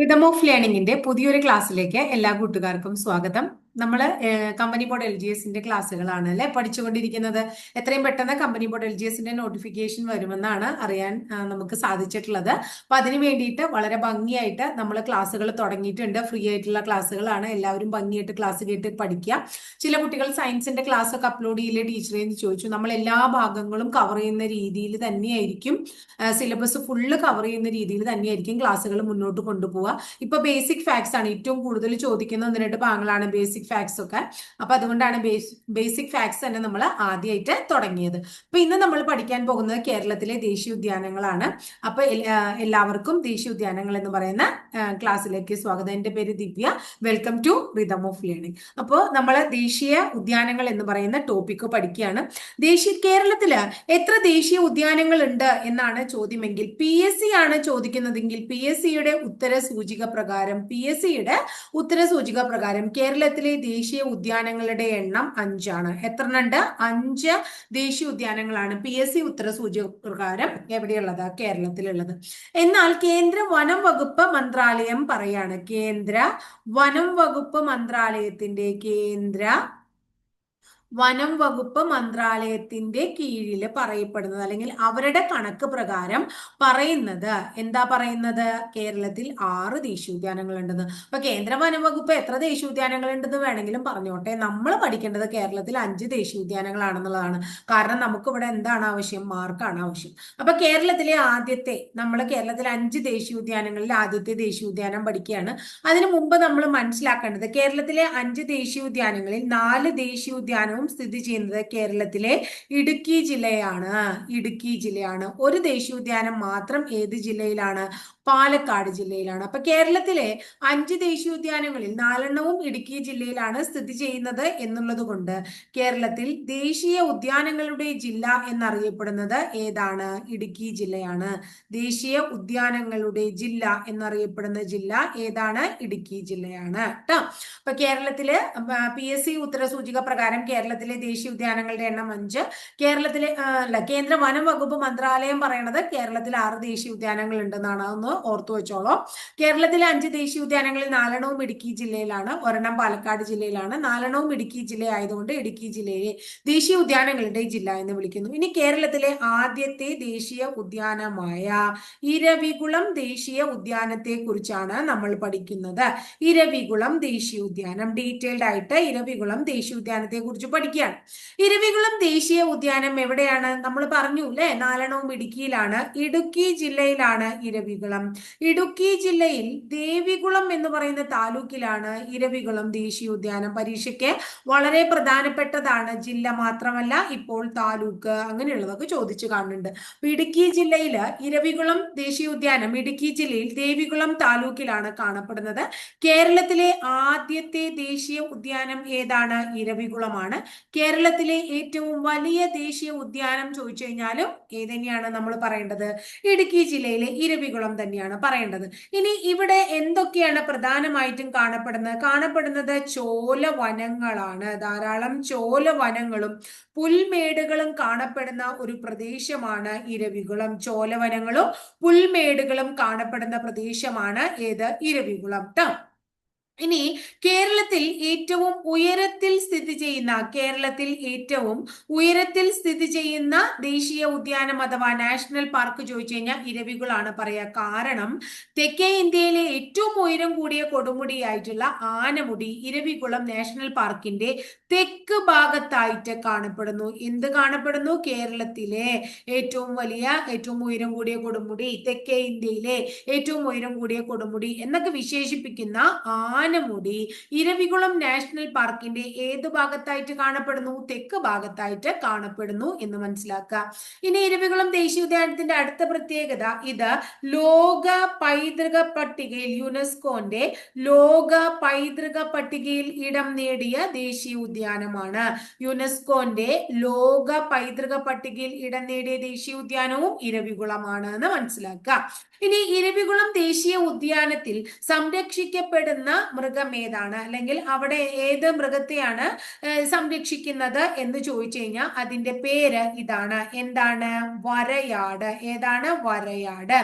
Rhythm of ലേണിംഗിന്റെ പുതിയൊരു ക്ലാസ്സിലേക്ക് എല്ലാ കൂട്ടുകാർക്കും സ്വാഗതം. നമ്മൾ കമ്പനി ബോർഡ് LGSന്റെ ക്ലാസ്സുകളാണ് അല്ലെ പഠിച്ചുകൊണ്ടിരിക്കുന്നത്. എത്രയും പെട്ടെന്ന് കമ്പനി ബോർഡ് LGSന്റെ നോട്ടിഫിക്കേഷൻ വരുമെന്നാണ് അറിയാൻ നമുക്ക് സാധിച്ചിട്ടുള്ളത്. അപ്പൊ അതിന് വേണ്ടിയിട്ട് വളരെ ഭംഗിയായിട്ട് നമ്മൾ ക്ലാസ്സുകൾ തുടങ്ങിയിട്ടുണ്ട്. ഫ്രീ ആയിട്ടുള്ള ക്ലാസ്സുകളാണ്. എല്ലാവരും ഭംഗിയായിട്ട് ക്ലാസ് കേട്ട് പഠിക്കുക. ചില കുട്ടികൾ സയൻസിന്റെ ക്ലാസ് ഒക്കെ അപ്ലോഡ് ചെയ്യില്ലേ ടീച്ചറെ എന്ന് ചോദിച്ചു. നമ്മൾ എല്ലാ ഭാഗങ്ങളും കവർ ചെയ്യുന്ന രീതിയിൽ തന്നെയായിരിക്കും, സിലബസ് ഫുള്ള് കവർ ചെയ്യുന്ന രീതിയിൽ തന്നെയായിരിക്കും ക്ലാസ്സുകൾ മുന്നോട്ട് കൊണ്ടുപോവുക. ഇപ്പൊ ബേസിക് ഫാക്ട്സ് ആണ് ഏറ്റവും കൂടുതൽ ചോദിക്കുന്ന ഒന്ന് രണ്ട് ഭാഗങ്ങളാണ് ബേസിക് ഫാക്ട്സ് ഒക്കെ. അപ്പൊ അതുകൊണ്ടാണ് ബേസിക് ഫാക്ട്സ് തന്നെ നമ്മൾ ആദ്യമായിട്ട് തുടങ്ങിയത്. അപ്പൊ ഇന്ന് നമ്മൾ പഠിക്കാൻ പോകുന്നത് കേരളത്തിലെ ദേശീയ ഉദ്യാനങ്ങളാണ്. അപ്പൊ എല്ലാവർക്കും ദേശീയ ഉദ്യാനങ്ങൾ എന്ന് പറയുന്ന ക്ലാസ്സിലേക്ക് സ്വാഗതം. എന്റെ പേര് Divya. Welcome to rhythm of learning. അപ്പോൾ നമ്മൾ ദേശീയ ഉദ്യാനങ്ങൾ എന്ന് പറയുന്ന ടോപ്പിക്ക് പഠിക്കുകയാണ്. കേരളത്തില് എത്ര ദേശീയ ഉദ്യാനങ്ങൾ ഉണ്ട് എന്നാണ് ചോദ്യമെങ്കിൽ, PSC ആണ് ചോദിക്കുന്നതെങ്കിൽ പി എസ് സിയുടെ ഉത്തര സൂചിക പ്രകാരം കേരളത്തിലെ ദേശീയ ഉദ്യാനങ്ങളുടെ എണ്ണം 5ആണ്. എത്രണ്ണുണ്ട്? 5 ദേശീയ ഉദ്യാനങ്ങളാണ് PSC ഉത്തര സൂചിക പ്രകാരം എവിടെയുള്ളത്? കേരളത്തിലുള്ളത്. എന്നാൽ കേന്ദ്ര വനം വകുപ്പ് മന്ത്രാലയം പറയാണ്, കേന്ദ്ര വനം വകുപ്പ് മന്ത്രാലയത്തിന്റെ വനം വകുപ്പ് മന്ത്രാലയത്തിന്റെ കീഴിൽ പറയപ്പെടുന്നത്, അല്ലെങ്കിൽ അവരുടെ കണക്ക് പ്രകാരം പറയുന്നത് എന്താ പറയുന്നത്? കേരളത്തിൽ 6 ദേശീയോദ്യാനങ്ങൾ ഉണ്ടെന്ന്. അപ്പൊ കേന്ദ്ര വനം വകുപ്പ് എത്ര ദേശീയോദ്യാനങ്ങൾ ഉണ്ടെന്ന് വേണമെങ്കിലും പറഞ്ഞോട്ടെ, നമ്മൾ പഠിക്കേണ്ടത് കേരളത്തിൽ 5 ദേശീയോദ്യാനങ്ങളാണെന്നുള്ളതാണ്. കാരണം നമുക്ക് ഇവിടെ എന്താണ് ആവശ്യം? മാർക്കാണ് ആവശ്യം. അപ്പൊ കേരളത്തിലെ 5 ദേശീയോദ്യാനങ്ങളിൽ ആദ്യത്തെ ദേശീയോദ്യാനം പഠിക്കുകയാണ്. അതിനു മുമ്പ് നമ്മൾ മനസ്സിലാക്കേണ്ടത്, കേരളത്തിലെ 5 ദേശീയോദ്യാനങ്ങളിൽ 4 ദേശീയോദ്യാനവും സ്ഥിതി ചെയ്യുന്നത് കേരളത്തിലെ ഇടുക്കി ജില്ലയാണ്. ഒരു ദേശീയോദ്യാനം മാത്രം ഏത് ജില്ലയിലാണ്? പാലക്കാട് ജില്ലയിലാണ്. അപ്പൊ കേരളത്തിലെ 5 ദേശീയോദ്യാനങ്ങളിൽ 4എണ്ണവും ഇടുക്കി ജില്ലയിലാണ് സ്ഥിതി ചെയ്യുന്നത് എന്നുള്ളത് കൊണ്ട് കേരളത്തിൽ ദേശീയ ഉദ്യാനങ്ങളുടെ ജില്ല എന്നറിയപ്പെടുന്നത് ഏതാണ്? ഇടുക്കി ജില്ലയാണ്. ദേശീയ ഉദ്യാനങ്ങളുടെ ജില്ല എന്നറിയപ്പെടുന്ന ജില്ല ഏതാണ്? ഇടുക്കി ജില്ലയാണ് കേട്ടോ. അപ്പൊ കേരളത്തില് PSC ഉത്തരസൂചിക പ്രകാരം കേരളത്തിലെ ദേശീയ ഉദ്യാനങ്ങളുടെ എണ്ണം 5. കേന്ദ്ര വനം വകുപ്പ് മന്ത്രാലയം പറയണത് കേരളത്തിൽ 6 ദേശീയ ഉദ്യാനങ്ങൾ ഉണ്ടെന്നാണ്. ഒന്ന് ഓർത്തു വെച്ചോളൂ. കേരളത്തിലെ 5 ദേശീയ ഉദ്യാനങ്ങളിൽ 4എണ്ണവും ഇടുക്കി ജില്ലയിലാണ്, ഒരെണ്ണം പാലക്കാട് ജില്ലയിലാണ്. 4എണ്ണവും ഇടുക്കി ജില്ല ആയതുകൊണ്ട് ഇടുക്കി ജില്ലയെ ദേശീയ ഉദ്യാനങ്ങളുടെ ജില്ല എന്ന് വിളിക്കുന്നു. ഇനി കേരളത്തിലെ ആദ്യത്തെ ദേശീയ ഉദ്യാനമായ ഇരവികുളം ദേശീയ ഉദ്യാനത്തെ കുറിച്ചാണ് നമ്മൾ പഠിക്കുന്നത്. ഇരവികുളം ദേശീയ ഉദ്യാനം, ഡീറ്റെയിൽഡ് ആയിട്ട് ഇരവികുളം ദേശീയ ഉദ്യാനത്തെ കുറിച്ച് പഠിക്കുകയാണ്. ഇരവികുളം ദേശീയ ഉദ്യാനം എവിടെയാണ്? നമ്മൾ പറഞ്ഞു അല്ലെ, 4എണ്ണവും ഇടുക്കിയിലാണ്. ഇടുക്കി ജില്ലയിലാണ് ഇരവികുളം. ഇടുക്കി ജില്ലയിൽ ദേവികുളം എന്ന് പറയുന്ന താലൂക്കിലാണ് ഇരവികുളം ദേശീയ ഉദ്യാനം. പരീക്ഷയ്ക്ക് വളരെ പ്രധാനപ്പെട്ടതാണ്. ജില്ല മാത്രമല്ല, ഇപ്പോൾ താലൂക്ക് അങ്ങനെയുള്ളതൊക്കെ ചോദിച്ചു കാണുന്നുണ്ട്. ഇടുക്കി ജില്ലയില് ഇരവികുളം ദേശീയ ഉദ്യാനം ഇടുക്കി ജില്ലയിൽ ദേവികുളം താലൂക്കിലാണ് കാണപ്പെടുന്നത്. കേരളത്തിലെ ആദ്യത്തെ ദേശീയ ഉദ്യാനം ഏതാണ്? ഇരവികുളമാണ്. കേരളത്തിലെ ഏറ്റവും വലിയ ദേശീയ ഉദ്യാനം ചോദിച്ചു കഴിഞ്ഞാലും ഏതന്നെയാണ് നമ്മൾ പറയേണ്ടത്? ഇടുക്കി ജില്ലയിലെ ഇരവികുളം തന്നെയാണ് പറയേണ്ടത്. ഇനി ഇവിടെ എന്തൊക്കെയാണ് പ്രധാനമായിട്ടും കാണപ്പെടുന്നത് ചോലവനങ്ങളാണ്. ധാരാളം ചോലവനങ്ങളും പുൽമേടുകളും കാണപ്പെടുന്ന ഒരു പ്രദേശമാണ് ഇരവികുളം. ചോലവനങ്ങളും പുൽമേടുകളും കാണപ്പെടുന്ന പ്രദേശമാണ് ഏത്? ഇരവികുളം ട്ടോ. ഇനി കേരളത്തിൽ ഏറ്റവും ഉയരത്തിൽ സ്ഥിതി ചെയ്യുന്ന ദേശീയ ഉദ്യാനം അഥവാ നാഷണൽ പാർക്ക് ചോദിച്ചു കഴിഞ്ഞാൽ ഇരവികുളാണ് പറയാ. കാരണം തെക്കേ ഇന്ത്യയിലെ ഏറ്റവും ഉയരം കൂടിയ കൊടുമുടിയായിട്ടുള്ള ആനമുടി ഇരവികുളം നാഷണൽ പാർക്കിന്റെ തെക്ക് ഭാഗത്തായിട്ട് കാണപ്പെടുന്നു. എന്ത് കാണപ്പെടുന്നു? കേരളത്തിലെ ഏറ്റവും ഉയരം കൂടിയ കൊടുമുടി, തെക്കേ ഇന്ത്യയിലെ ഏറ്റവും ഉയരം കൂടിയ കൊടുമുടി എന്നൊക്കെ വിശേഷിപ്പിക്കുന്ന ആനമുടി ഇരവികുളം നാഷണൽ പാർക്കിന്റെ ഏത് ഭാഗത്തായിട്ട് കാണപ്പെടുന്നു? തെക്ക് ഭാഗത്തായിട്ട് കാണപ്പെടുന്നു എന്ന് മനസ്സിലാക്കുക. ഇനി ഇരവികുളം ദേശീയ ഉദ്യാനത്തിന്റെ അടുത്ത പ്രത്യേകത, ഇത് ലോക പൈതൃക പട്ടികയിൽ, യുനെസ്കോന്റെ ലോക പൈതൃക പട്ടികയിൽ ഇടം നേടിയ ദേശീയ ഉദ്യാനമാണ്. യുനെസ്കോന്റെ ലോക പൈതൃക പട്ടികയിൽ ഇടം നേടിയ ദേശീയ ഉദ്യാനവും ഇരവികുളമാണ് എന്ന് മനസ്സിലാക്കുക. ഇനി ഇരവികുളം ദേശീയ ഉദ്യാനത്തിൽ സംരക്ഷിക്കപ്പെടുന്ന മൃഗം ഏതാണ്, അല്ലെങ്കിൽ അവിടെ ഏത് മൃഗത്തെയാണ് സംരക്ഷിക്കുന്നത് എന്ന് ചോദിച്ചു കഴിഞ്ഞാൽ അതിന്റെ പേര് ഇതാണ്. എന്താണ്? വരയാട്. ഏതാണ്? വരയാട്.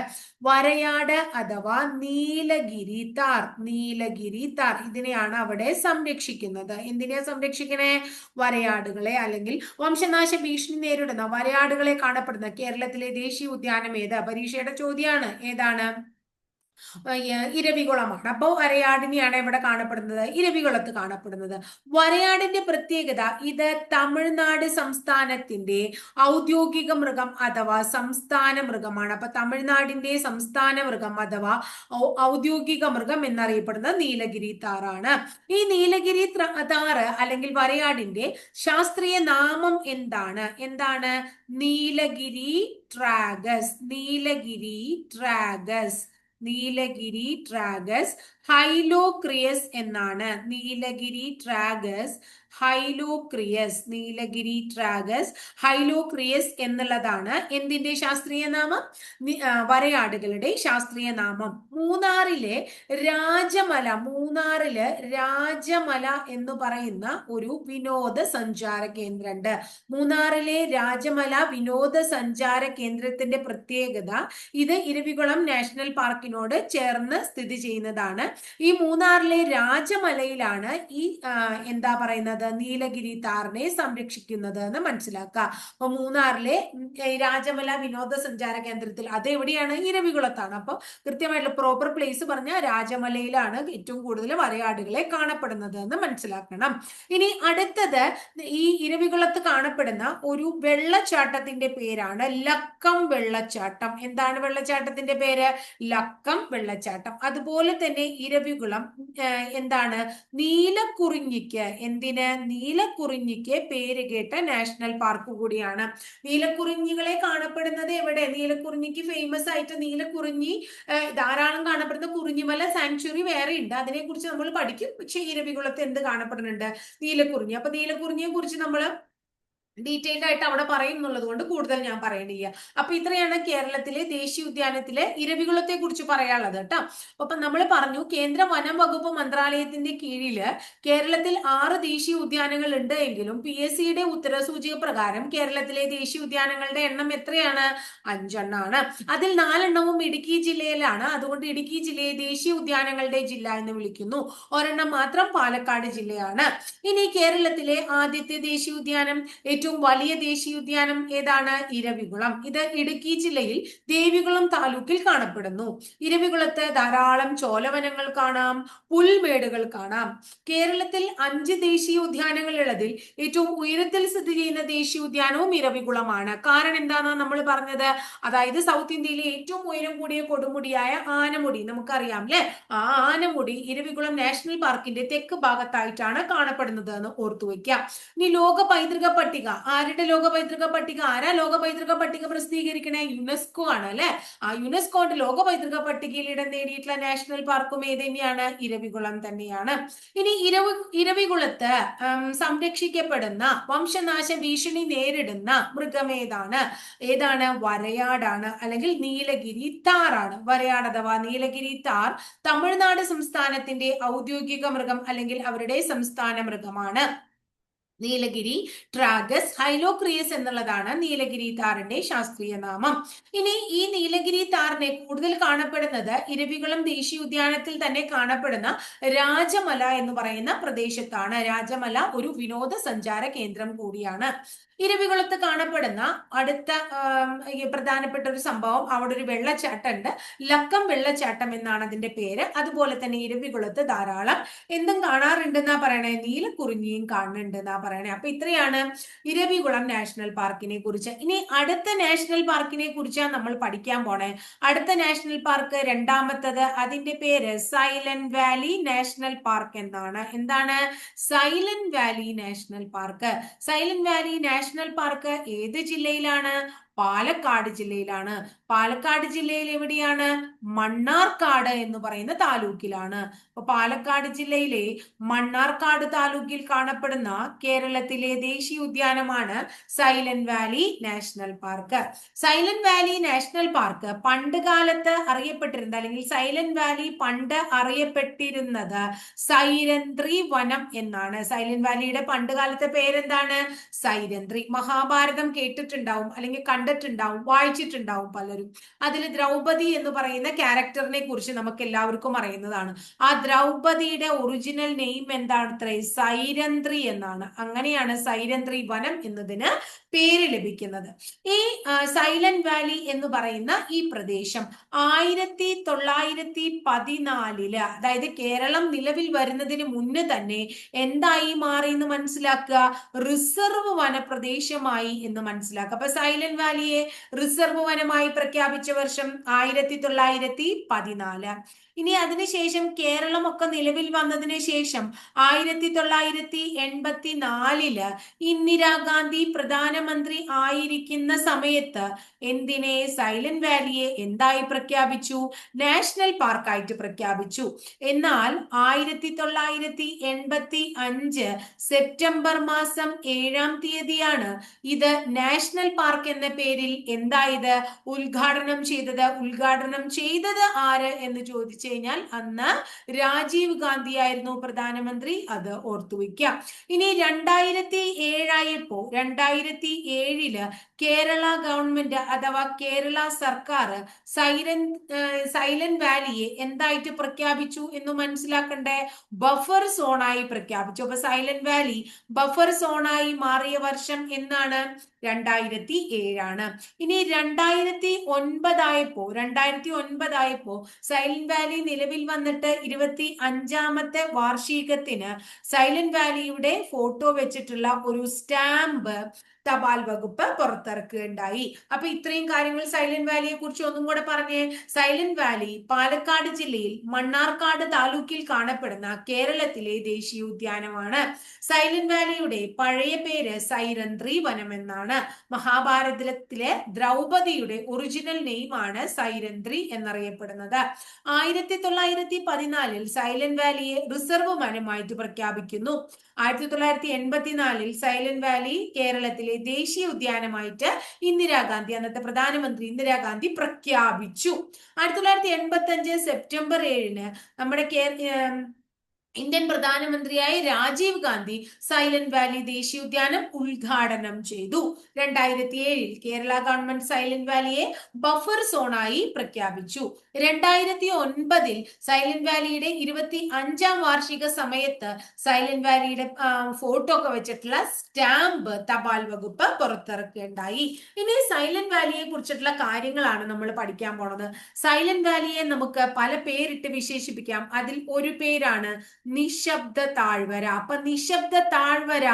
വരയാട് അഥവാ നീലഗിരി താർ. നീലഗിരി താർ ഇതിനെയാണ് അവിടെ സംരക്ഷിക്കുന്നത്. എന്തിനെയാ സംരക്ഷിക്കണേ? വരയാടുകളെ, അല്ലെങ്കിൽ വംശനാശ ഭീഷണി നേരിടുന്ന വരയാടുകളെ കാണപ്പെടുന്ന കേരളത്തിലെ ദേശീയ ഉദ്യാനം ഏത്? പരീക്ഷയുടെ ചോദ്യമാണ്. ഏതാണ്? ഇരവികുളമാണ്. അപ്പോൾ വരയാടിനെയാണ് ഇവിടെ കാണപ്പെടുന്നത്, ഇരവികുളത്ത് കാണപ്പെടുന്നത്. വരയാടിന്റെ പ്രത്യേകത ഇത് തമിഴ്നാട് സംസ്ഥാനത്തിന്റെ ഔദ്യോഗിക മൃഗം അഥവാ സംസ്ഥാന മൃഗമാണ്. അപ്പൊ തമിഴ്നാടിന്റെ സംസ്ഥാന മൃഗം അഥവാ ഔദ്യോഗിക മൃഗം എന്നറിയപ്പെടുന്നത് നീലഗിരി താറാണ്. ഈ നീലഗിരി താറ് അല്ലെങ്കിൽ വരയാടിന്റെ ശാസ്ത്രീയ നാമം എന്താണ്? എന്താണ്? Nilgiri tragus. Nilgiri tragus. Nilgiri tragus hylocrius എന്നാണ്. Nilgiri tragus hylocrius. Nilgiri tragus hylocrius എന്നുള്ളതാണ് എന്തിന്റെ ശാസ്ത്രീയ നാമം? വരയാടുകളുടെ ശാസ്ത്രീയ നാമം. മൂന്നാറിലെ രാജമല, മൂന്നാറില് രാജമല എന്ന് പറയുന്ന ഒരു വിനോദസഞ്ചാര കേന്ദ്രമുണ്ട്. മൂന്നാറിലെ രാജമല വിനോദസഞ്ചാര കേന്ദ്രത്തിന്റെ പ്രത്യേകത ഇത് ഇരവികുളം നാഷണൽ പാർക്കിനോട് ചേർന്ന് സ്ഥിതി ചെയ്യുന്നതാണ്. ഈ മൂന്നാറിലെ രാജമലയിലാണ് ഈ എന്താ പറയുന്നത് നീലഗിരി താറിനെ സംരക്ഷിക്കുന്നത് എന്ന് മനസ്സിലാക്കുക. അപ്പൊ മൂന്നാറിലെ രാജമല വിനോദസഞ്ചാര കേന്ദ്രത്തിൽ, അത് എവിടെയാണ്? ഇരവികുളത്താണ്. അപ്പൊ കൃത്യമായിട്ടുള്ള പ്രോപ്പർ പ്ലേസ് പറഞ്ഞ രാജമലയിലാണ് ഏറ്റവും കൂടുതൽ വരയാടുകളെ കാണപ്പെടുന്നത് എന്ന് മനസ്സിലാക്കണം. ഇനി അടുത്തത് ഈ ഇരവികുളത്ത് കാണപ്പെടുന്ന ഒരു വെള്ളച്ചാട്ടത്തിന്റെ പേരാണ് ലക്കം വെള്ളച്ചാട്ടം. എന്താണ് വെള്ളച്ചാട്ടത്തിന്റെ പേര്? ലക്കം വെള്ളച്ചാട്ടം. അതുപോലെ തന്നെ ഇരവികുളം എന്താണ്? നീലക്കുറിഞ്ഞിക്ക്, എന്തിന്? നീലക്കുറിഞ്ഞിക്ക് പേര് കേട്ട നാഷണൽ പാർക്ക് കൂടിയാണ്. നീലക്കുറിഞ്ഞികളെ കാണപ്പെടുന്നത് എവിടെ? നീലക്കുറിഞ്ഞിക്ക് ഫേമസ് ആയിട്ട് നീലക്കുറിഞ്ഞി ധാരാളം കാണപ്പെടുന്ന കുറിഞ്ഞിമല സാങ്ച്വറി വേറെ ഉണ്ട്, അതിനെ കുറിച്ച് നമ്മൾ പഠിക്കും. പക്ഷെ ഇരവികുളത്ത് എന്ത് കാണപ്പെടുന്നുണ്ട്? നീലക്കുറിഞ്ഞി. അപ്പൊ നീലക്കുറിഞ്ഞിയെ കുറിച്ച് നമ്മൾ ഡീറ്റെയിൽഡ് ആയിട്ട് അവിടെ പറയുന്നുള്ളത് കൊണ്ട് കൂടുതൽ ഞാൻ പറയണില്ല. അപ്പൊ ഇത്രയാണ് കേരളത്തിലെ ദേശീയ ഉദ്യാനത്തിലെ ഇരവികുളത്തെ കുറിച്ച് പറയാനുള്ളത് കേട്ടോ. അപ്പൊ നമ്മൾ പറഞ്ഞു കേന്ദ്ര വനം വകുപ്പ് മന്ത്രാലയത്തിന്റെ കീഴില് കേരളത്തിൽ 6 ദേശീയ ഉദ്യാനങ്ങൾ ഉണ്ട് എങ്കിലും PSCയുടെ ഉത്തരസൂചിക പ്രകാരം കേരളത്തിലെ ദേശീയ ഉദ്യാനങ്ങളുടെ എണ്ണം എത്രയാണ്? 5 എണ്ണമാണ്. അതിൽ 4 എണ്ണവും ഇടുക്കി ജില്ലയിലാണ്. അതുകൊണ്ട് ഇടുക്കി ജില്ലയെ ദേശീയ ഉദ്യാനങ്ങളുടെ ജില്ല എന്ന് വിളിക്കുന്നു. ഒരെണ്ണം മാത്രം പാലക്കാട് ജില്ലയാണ്. ഇനി കേരളത്തിലെ ആദ്യത്തെ ദേശീയ ഉദ്യാനം, ഏറ്റവും വലിയ ദേശീയ ഉദ്യാനം ഏതാണ്? ഇരവികുളം. ഇത് ഇടുക്കി ജില്ലയിൽ ദേവികുളം താലൂക്കിൽ കാണപ്പെടുന്നു. ഇരവികുളത്ത് ധാരാളം ചോലവനങ്ങൾ കാണാം, പുൽമേടുകൾ കാണാം. കേരളത്തിൽ 5 ദേശീയ ഉദ്യാനങ്ങൾ ഉള്ളതിൽ ഏറ്റവും ഉയരത്തിൽ സ്ഥിതി ചെയ്യുന്ന ദേശീയ ഉദ്യാനവും ഇരവികുളമാണ്. കാരണം എന്താണെന്ന് നമ്മൾ പറഞ്ഞത്, അതായത് സൗത്ത് ഇന്ത്യയിലെ ഏറ്റവും ഉയരം കൂടിയ കൊടുമുടിയായ ആനമുടി നമുക്കറിയാം അല്ലെ? ആ ആനമുടി ഇരവികുളം നാഷണൽ പാർക്കിന്റെ തെക്ക് ഭാഗത്തായിട്ടാണ് കാണപ്പെടുന്നത് എന്ന് ഓർത്തു വയ്ക്കാം. ഇനി ലോക പൈതൃക പട്ടിക, ആരുടെ ലോക പൈതൃക പട്ടിക? ആരാ ലോക പൈതൃക പട്ടിക പ്രസിദ്ധീകരിക്കണേ? യുനെസ്കോ ആണ് അല്ലെ? ആ യുനെസ്കോന്റെ ലോക പൈതൃക പട്ടികയിൽ ഇടം നേടിയിട്ടുള്ള നാഷണൽ പാർക്കും ഏത് തന്നെയാണ്? ഇരവികുളം തന്നെയാണ്. ഇനി ഇരവികുളത്ത് സംരക്ഷിക്കപ്പെടുന്ന വംശനാശ ഭീഷണി നേരിടുന്ന മൃഗം ഏതാണ്? ഏതാണ്? വരയാടാണ്, അല്ലെങ്കിൽ നീലഗിരി താറാണ്. വരയാട് അഥവാ നീലഗിരി താർ തമിഴ്നാട് സംസ്ഥാനത്തിന്റെ ഔദ്യോഗിക മൃഗം അല്ലെങ്കിൽ അവരുടെ സംസ്ഥാന മൃഗമാണ്. നീലഗിരി ട്രാഗസ് ഹൈലോക്രിയസ് എന്നുള്ളതാണ് നീലഗിരി താറിന്റെ ശാസ്ത്രീയ നാമം. ഇനി ഈ നീലഗിരി താറിനെ കൂടുതൽ കാണപ്പെടുന്നത് ഇരവികുളം ദേശീയ ഉദ്യാനത്തിൽ തന്നെ കാണപ്പെടുന്ന രാജമല എന്ന് പറയുന്ന പ്രദേശത്താണ്. രാജമല ഒരു വിനോദസഞ്ചാര കേന്ദ്രം കൂടിയാണ്. ഇരവികുളത്ത് കാണപ്പെടുന്ന അടുത്ത പ്രധാനപ്പെട്ട ഒരു സംഭവം, അവിടെ ഒരു വെള്ളച്ചാട്ടം ഉണ്ട്, ലക്കം വെള്ളച്ചാട്ടം എന്നാണ് അതിന്റെ പേര്. അതുപോലെ തന്നെ ഇരവികുളത്ത് ധാരാളം എന്തും കാണാറുണ്ട് എന്നാ പറയണേ? നീലക്കുറിഞ്ഞിയും കാണുന്നുണ്ട് എന്നാ പറയണേ. അപ്പൊ ഇത്രയാണ് ഇരവികുളം നാഷണൽ പാർക്കിനെ കുറിച്ച്. ഇനി അടുത്ത നാഷണൽ പാർക്കിനെ കുറിച്ചാണ് നമ്മൾ പഠിക്കാൻ പോണേ. അടുത്ത നാഷണൽ പാർക്ക് രണ്ടാമത്തത്, അതിന്റെ പേര് സൈലന്റ് വാലി നാഷണൽ പാർക്ക് എന്നാണ്. എന്താണ്? Silent Valley National Park. Silent Valley National park ഏത് ജില്ലയിലാണ്? പാലക്കാട് ജില്ലയിലാണ്. പാലക്കാട് ജില്ലയിൽ എവിടെയാണ്? മണ്ണാർക്കാട് എന്ന് പറയുന്ന താലൂക്കിലാണ്. അപ്പൊ പാലക്കാട് ജില്ലയിലെ മണ്ണാർക്കാട് താലൂക്കിൽ കാണപ്പെടുന്ന കേരളത്തിലെ ദേശീയ ഉദ്യാനമാണ് Silent Valley National Park. Silent Valley National Park പണ്ട് കാലത്ത് അറിയപ്പെട്ടിരുന്നത്, അല്ലെങ്കിൽ സൈലന്റ് വാലി പണ്ട് അറിയപ്പെട്ടിരുന്നത് സൈരന്ത്രി വനം എന്നാണ്. സൈലന്റ് വാലിയുടെ പണ്ട് കാലത്തെ പേരെന്താണ്? സൈരന്ത്രി. മഹാഭാരതം കേട്ടിട്ടുണ്ടാവും, അല്ലെങ്കിൽ കണ്ടിട്ടുണ്ടാവും, വായിച്ചിട്ടുണ്ടാവും പലരും. അതിൽ ദ്രൗപദി എന്ന് പറയുന്ന ക്യാരക്ടറിനെ കുറിച്ച് നമുക്ക് എല്ലാവർക്കും അറിയുന്നതാണ്. ആ ദ്രൗപദിയുടെ ഒറിജിനൽ നെയിം എന്താണത്രേ? സൈരന്ത്രി എന്നാണ്. അങ്ങനെയാണ് സൈരന്ത്രി വനം എന്നതിന് പേര് ലഭിക്കുന്നത്. ഈ സൈലന്റ് വാലി എന്ന് പറയുന്ന ഈ പ്രദേശം 1914 അതായത് കേരളം നിലവിൽ വരുന്നതിന് മുന്നേ തന്നെ എന്തായി മാറി എന്ന് മനസ്സിലാക്കുക? റിസർവ് വനപ്രദേശമായി എന്ന് മനസ്സിലാക്കുക. അപ്പൊ സൈലന്റ് വാലിയെ റിസർവ് വനമായി പ്രഖ്യാപിച്ച വർഷം 1914. ഇനി അതിനുശേഷം കേരളം ഒക്കെ നിലവിൽ വന്നതിന് ശേഷം 1984 ഇന്ദിരാഗാന്ധി പ്രധാനമന്ത്രി ആയിരിക്കുന്ന സമയത്ത് എന്തിനെ? സൈലന്റ് വാലിയെ എന്തായി പ്രഖ്യാപിച്ചു? നാഷണൽ പാർക്കായിട്ട് പ്രഖ്യാപിച്ചു. എന്നാൽ 1985 സെപ്റ്റംബർ മാസം 7-ാം തീയതിയാണ് ഇത് നാഷണൽ പാർക്ക് എന്ന പേരിൽ എന്തായത്? ഉദ്ഘാടനം ചെയ്തത്. ഉദ്ഘാടനം ചെയ്തത് ആര് എന്ന് ചോദിച്ചു കഴിഞ്ഞാൽ അന്ന് രാജീവ് ഗാന്ധി ആയിരുന്നു പ്രധാനമന്ത്രി. അത് ഓർത്തുവെക്കാം. ഇനി 2007 കേരള ഗവൺമെന്റ് അഥവാ കേരള സർക്കാർ സൈലന്റ് വാലിയെ എന്തായിട്ട് പ്രഖ്യാപിച്ചു എന്ന് മനസ്സിലാക്കണ്ടേ? ബഫർ സോണായി പ്രഖ്യാപിച്ചു. അപ്പൊ സൈലന്റ് വാലി ബഫർ സോണായി മാറിയ വർഷം എന്നാണ്? 2007. ഇനി 2009 സൈലന്റ് വാലി നിലവിൽ വന്നിട്ട് 25ാമത്തെ വാർഷികത്തിന് സൈലന്റ് വാലിയുടെ ഫോട്ടോ വെച്ചിട്ടുള്ള ഒരു സ്റ്റാമ്പ് തപാൽ വകുപ്പ് പുറത്തിറക്കുകയുണ്ടായി. അപ്പൊ ഇത്രയും കാര്യങ്ങൾ സൈലന്റ് വാലിയെ കുറിച്ച് ഒന്നും കൂടെ പറഞ്ഞേ. സൈലന്റ് വാലി പാലക്കാട് ജില്ലയിൽ മണ്ണാർക്കാട് താലൂക്കിൽ കാണപ്പെടുന്ന കേരളത്തിലെ ദേശീയ ഉദ്യാനമാണ്. സൈലന്റ് വാലിയുടെ പഴയ പേര് സൈരന്ത്രി വനം എന്നാണ്. മഹാഭാരതത്തിലെ ദ്രൗപദിയുടെ ഒറിജിനൽ നെയിമാണ് സൈരന്ത്രി എന്നറിയപ്പെടുന്നത്. 1914 സൈലന്റ് വാലിയെ റിസർവ് വനമായിട്ട് പ്രഖ്യാപിക്കുന്നു. 1984 സൈലന്റ് വാലി കേരളത്തിലെ ദേശീയ ഉദ്യാനമായിട്ട് ഇന്ദിരാഗാന്ധി, അന്നത്തെ പ്രധാനമന്ത്രി ഇന്ദിരാഗാന്ധി പ്രഖ്യാപിച്ചു. 1985 സെപ്റ്റംബർ 7 നമ്മുടെ ഇന്ത്യൻ പ്രധാനമന്ത്രിയായ രാജീവ് ഗാന്ധി സൈലന്റ് വാലി ദേശീയോദ്യാനം ഉദ്ഘാടനം ചെയ്തു. 2007 കേരള ഗവൺമെന്റ് സൈലന്റ് വാലിയെ ബഫർ സോണായി പ്രഖ്യാപിച്ചു. 2009 സൈലന്റ് വാലിയുടെ 25ാം വാർഷിക സമയത്ത് സൈലന്റ് വാലിയുടെ ഫോട്ടോ ഒക്കെ വെച്ചിട്ടുള്ള സ്റ്റാമ്പ് തപാൽ വകുപ്പ് പുറത്തിറക്കുകയുണ്ടായി. ഇനി സൈലന്റ് വാലിയെ കുറിച്ചിട്ടുള്ള കാര്യങ്ങളാണ് നമ്മൾ പഠിക്കാൻ പോണത്. സൈലന്റ് വാലിയെ നമുക്ക് പല പേരിട്ട് വിശേഷിപ്പിക്കാം. അതിൽ ഒരു പേരാണ് നിശബ്ദ താഴ്വര. അപ്പൊ നിശബ്ദ താഴ്വര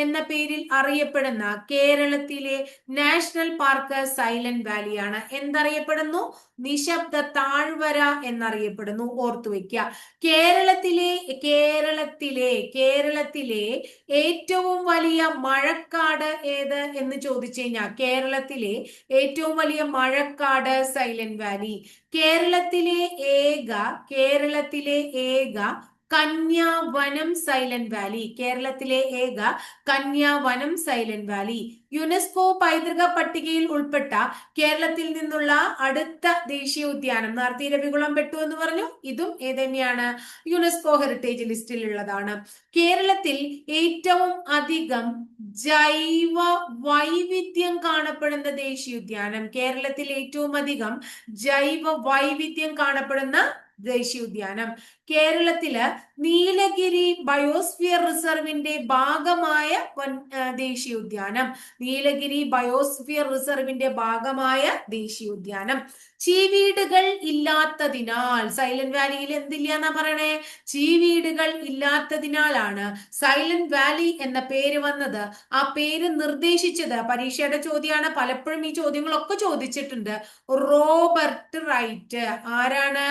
എന്ന പേരിൽ അറിയപ്പെടുന്ന കേരളത്തിലെ നാഷണൽ പാർക്ക് സൈലന്റ് വാലിയാണ്. എന്തറിയപ്പെടുന്നു? നിശബ്ദ താഴ്വര എന്നറിയപ്പെടുന്നു. ഓർത്തുവെക്കുക. കേരളത്തിലെ ഏറ്റവും വലിയ മഴക്കാട് ഏത് എന്ന് ചോദിച്ചു കഴിഞ്ഞാൽ കേരളത്തിലെ ഏറ്റവും വലിയ മഴക്കാട് സൈലന്റ് വാലി. കേരളത്തിലെ ഏക കന്യാവനം സൈലന്റ് വാലി. കേരളത്തിലെ ഏക കന്യാവനം സൈലന്റ് വാലി. യുനെസ്കോ പൈതൃക പട്ടികയിൽ ഉൾപ്പെട്ട കേരളത്തിൽ നിന്നുള്ള അടുത്ത ദേശീയ ഉദ്യാനം, നേരത്തെ ഇരവികുളം പെട്ടു എന്ന് പറഞ്ഞു, ഇതും ഏതന്നെയാണ്? യുനെസ്കോ ഹെറിറ്റേജ് ലിസ്റ്റിൽ ഉള്ളതാണ്. കേരളത്തിൽ ഏറ്റവും അധികം ജൈവ വൈവിധ്യം കാണപ്പെടുന്ന ദേശീയോദ്യാനം. കേരളത്തിൽ ഏറ്റവും അധികം ജൈവ വൈവിധ്യം കാണപ്പെടുന്ന ദേശീയോദ്യാനം. കേരളത്തില് നീലഗിരി ബയോസ്ഫിയർ റിസർവിന്റെ ഭാഗമായ ദേശീയോദ്യാനം. നീലഗിരി ബയോസ്ഫിയർ റിസർവിന്റെ ഭാഗമായ ദേശീയോദ്യാനം. ചീവീടുകൾ ഇല്ലാത്തതിനാൽ സൈലന്റ് വാലിയിൽ എന്തില്ല എന്നാ പറയണേ? ചീവീടുകൾ ഇല്ലാത്തതിനാലാണ് സൈലന്റ് വാലി എന്ന പേര് വന്നത്. ആ പേര് നിർദ്ദേശിച്ചത്, പരീക്ഷയുടെ ചോദ്യമാണ്, പലപ്പോഴും ഈ ചോദ്യങ്ങളൊക്കെ ചോദിച്ചിട്ടുണ്ട്, റോബർട്ട് റൈറ്റ്. ആരാണ്?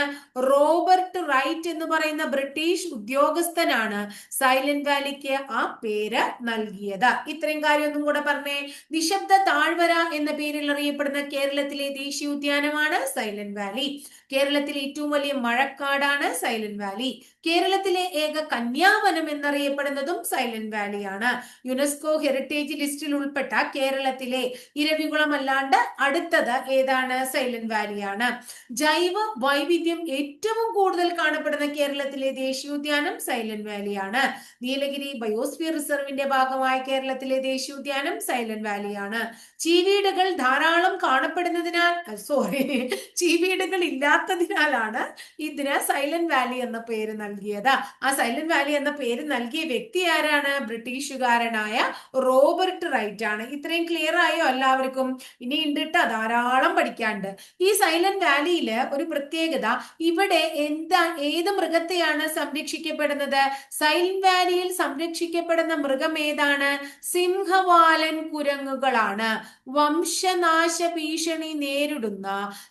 റോബർട്ട് റൈറ്റ് എന്ന് പറയുന്ന ബ്രിട്ടീഷ് ഉദ്യോഗസ്ഥനാണ് സൈലന്റ് വാലിക്ക് ആ പേര് നൽകിയത്. ഇത്രയും കാര്യം ഒന്നും കൂടെ പറഞ്ഞേ. നിശബ്ദ താഴ്വര എന്ന പേരിൽ അറിയപ്പെടുന്ന കേരളത്തിലെ ദേശീയോദ്യാനമാണ് സൈലന്റ് വാലി. കേരളത്തിലെ ഏറ്റവും വലിയ മഴക്കാടാണ് സൈലന്റ് വാലി. കേരളത്തിലെ ഏക കന്യാവനം എന്നറിയപ്പെടുന്നതും സൈലന്റ് വാലിയാണ്. യുനെസ്കോ ഹെറിറ്റേജ് ലിസ്റ്റിൽ ഉൾപ്പെട്ട കേരളത്തിലെ ഇരവികുളം അല്ലാണ്ട് അടുത്തത് ഏതാണ്? സൈലന്റ് വാലിയാണ്. ജൈവ വൈവിധ്യം ഏറ്റവും കൂടുതൽ കാണപ്പെടുന്ന കേരളത്തിലെ ദേശീയോദ്യാനം സൈലന്റ് വാലിയാണ്. നീലഗിരി ബയോസ്ഫിയർ റിസർവിന്റെ ഭാഗമായ കേരളത്തിലെ ദേശീയോദ്യാനം സൈലന്റ് വാലിയാണ്. ചീവീടുകൾ ധാരാളം കാണപ്പെടുന്നതിനാൽ ചീവീടുകൾ ഇല്ലാത്തതിനാലാണ് ഇതിന് സൈലന്റ് വാലി എന്ന പേര് നൽകിയത്. ആ സൈലന്റ് വാലി എന്ന പേര് നൽകിയ വ്യക്തി ആരാണ്? ബ്രിട്ടീഷുകാരനായ റോബർട്ട് റൈറ്റ് ആണ്. ഇത്രയും ക്ലിയർ ആയോ എല്ലാവർക്കും? ഇനി ഉണ്ടിട്ട് ധാരാളം പഠിക്കാണ്ട്. ഈ സൈലന്റ് വാലിയില് ഒരു പ്രത്യേകത, ഇവിടെ ഏത് മൃഗത്തെയാണ് സംരക്ഷിക്കപ്പെടുന്നത്? സൈലന്റ് വാലിയിൽ സംരക്ഷിക്കപ്പെടുന്ന മൃഗം ഏതാണ്? സിംഹവാലൻ കുരങ്ങുകളാണ്. വംശനാശ ഭീഷണി നേരിടുന്ന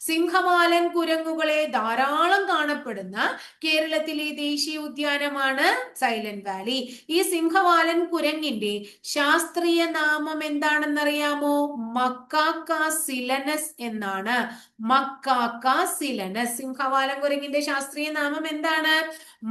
സിംഹവാലൻ കുരങ്ങുകളെ ധാരാളം കാണപ്പെടുന്ന കേരളത്തിലെ ദേശീയ ഉദ്യാനമാണ് സൈലന്റ് വാലി. ഈ സിംഹവാലൻ കുരങ്ങിന്റെ ശാസ്ത്രീയ നാമം എന്താണെന്നറിയാമോ? മക്കാക്ക സിലനസ് എന്നാണ്. മക്കാക്ക സിലനസ്. സിംഹവാലൻ കുരങ്ങിന്റെ ശാസ്ത്രീയ നാമം എന്താണ്?